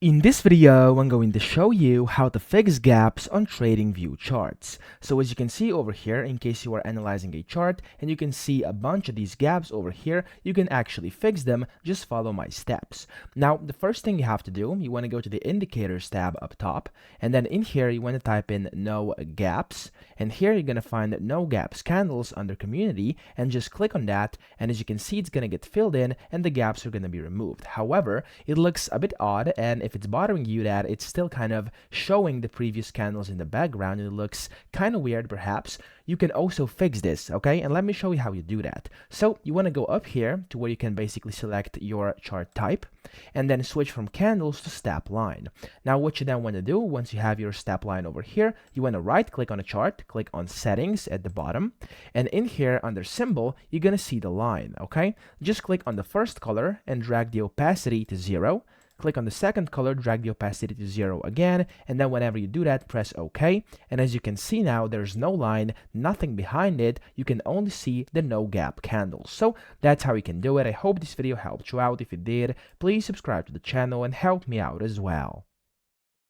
In this video, I'm going to show you how to fix gaps on TradingView charts. So as you can see over here, in case you are analyzing a chart and you can see a bunch of these gaps over here, you can actually fix them. Just follow my steps. Now, the first thing you have to do, you want to go to the indicators tab up top, and then in here, you want to type in no gaps. And here you're going to find no gaps candles under community, and just click on that. And as you can see, it's going to get filled in and the gaps are going to be removed. However, it looks a bit odd, and if it's bothering you that it's still kind of showing the previous candles in the background and it looks kind of weird perhaps, you can also fix this, okay? And let me show you how you do that. So you want to go up here to where you can basically select your chart type and then switch from candles to step line. Now what you then want to do, once you have your step line over here, you want to right click on a chart, click on settings at the bottom, and in here under symbol, you're going to see the line, okay? Just click on the first color and drag the opacity to 0. Click on the second color, drag the opacity to 0 again, and then whenever you do that, press OK. And as you can see now, there's no line, nothing behind it. You can only see the no gap candles. So that's how you can do it. I hope this video helped you out. If it did, please subscribe to the channel and help me out as well.